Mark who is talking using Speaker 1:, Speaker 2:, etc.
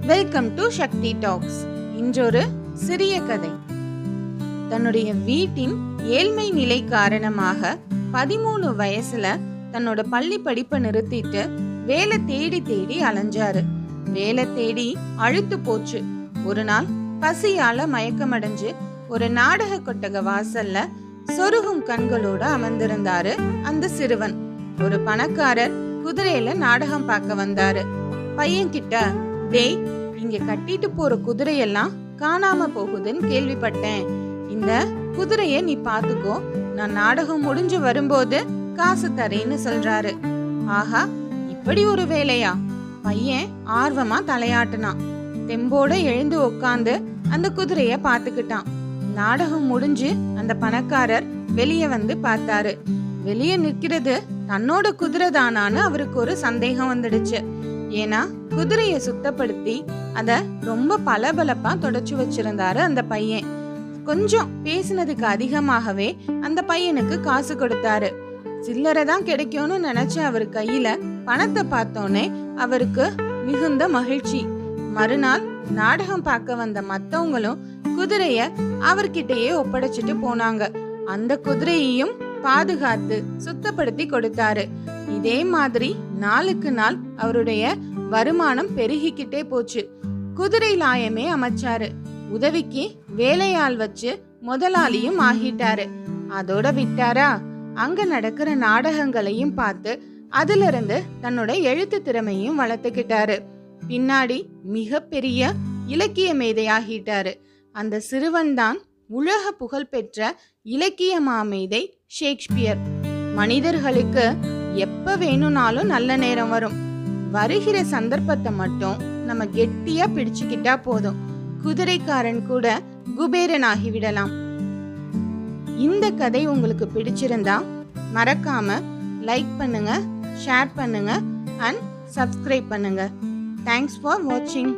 Speaker 1: Welcome to Shakti talks. இன்றொரு சிறிய கதை. தன்னுடைய வீட்டின் ஏழ்மை நிலை காரணமாக 13 வயசுல தன்னோட பள்ளி படிப்பை நிறுத்திட்டு வேலை தேடி தேடி அலைஞ்சாரு. வேலை தேடி அழுத்து போச்சு. ஒரு நாள் பசியால மயக்கமடைஞ்சு ஒரு நாடக கொட்டக வாசல்ல சொருகும் கண்களோட அமர்ந்திருந்தாரு அந்த சிறுவன். ஒரு பணக்காரர் குதிரையில நாடகம் பார்க்க வந்தாரு. பையன் கிட்ட, டேய், இங்க கட்டிட்டு போற குதிரையெல்லாம் காணாம போகுதுன்னு கேள்விப்பட்டேன். இந்த குதிரைய நீ பாத்துக்கோ, நான் நாடகம் முடிஞ்சு வரும்போது காசு தரேன்னு சொல்றாரு. ஆஹா, இப்படி ஒரு வேலையா? பையன் ஆர்வமா தலையாட்டினான். தெம்போட எழுந்து உட்காந்து அந்த குதிரைய பாத்துக்கிட்டான். நாடகம் முடிஞ்சு அந்த பணக்காரர் வெளியே வந்து பார்த்தாரு. வெளியே நிற்கிறது தன்னோட குதிரை தானான்னு அவருக்கு ஒரு சந்தேகம் வந்துடுச்சு. ஏன்னா குதிரைய சுத்தப்படுத்தி அத ரொம்ப பளபளப்பா தொடச்சு வச்சிருந்தாரு அந்த பையன். கொஞ்சம் பேசினதுக்கு அதிகமாகவே அந்த பையனுக்கு காசு கொடுத்தாரு. சில்லறை தான் கிடைக்கும்னு நினைச்ச அவர் கையில பணத்தை பார்த்தோன்னே அவருக்கு மிகுந்த மகிழ்ச்சி. மறுநாள் நாடகம் பார்க்க வந்த மத்தவங்களும் குதிரைய அவர்கிட்டயே ஒப்படைச்சிட்டு போனாங்க. அந்த குதிரையையும் பாதுகாத்து சுத்தப்படுத்தி கொடுத்தாரு. இதே மாதிரி நாளுக்கு நாள் அவருடைய வருமானம் பெருகிக்கிட்டே போச்சு. குதிரை லாயமே அமைச்சாரு. உதவிக்கு வேலையாள் வச்சு முதலாளியும் ஆகிட்டாரு. அதோட விட்டாரா, அங்க நடக்கிற நாடகங்களையும் பார்த்து அதுல இருந்து தன்னோட எழுத்து திறமையும் வளர்த்துக்கிட்டாரு. பின்னாடி மிக பெரிய இலக்கிய மேதையாகிட்டாரு. அந்த சிறுவன் தான் உலக புகழ் பெற்ற இலக்கிய மாமேதை ஷேக்ஸ்பியர். மனிதர்களுக்கு எப்ப வேணும்னாலும் நல்ல நேரம் வரும். வருகிற சந்தர்ப்பத்தை மட்டும் நம்ம கெட்டியா பிடிச்சுக்கிட்டா போதும். குதிரைக்காரன் கூட குபேரன் ஆகிவிடலாம். இந்த கதை உங்களுக்கு பிடிச்சிருந்தா மறக்காம லைக் பண்ணுங்க, ஷேர் பண்ணுங்க அண்ட் சப்ஸ்கிரைப் பண்ணுங்க. தேங்க்ஸ் ஃபார் வாட்சிங்.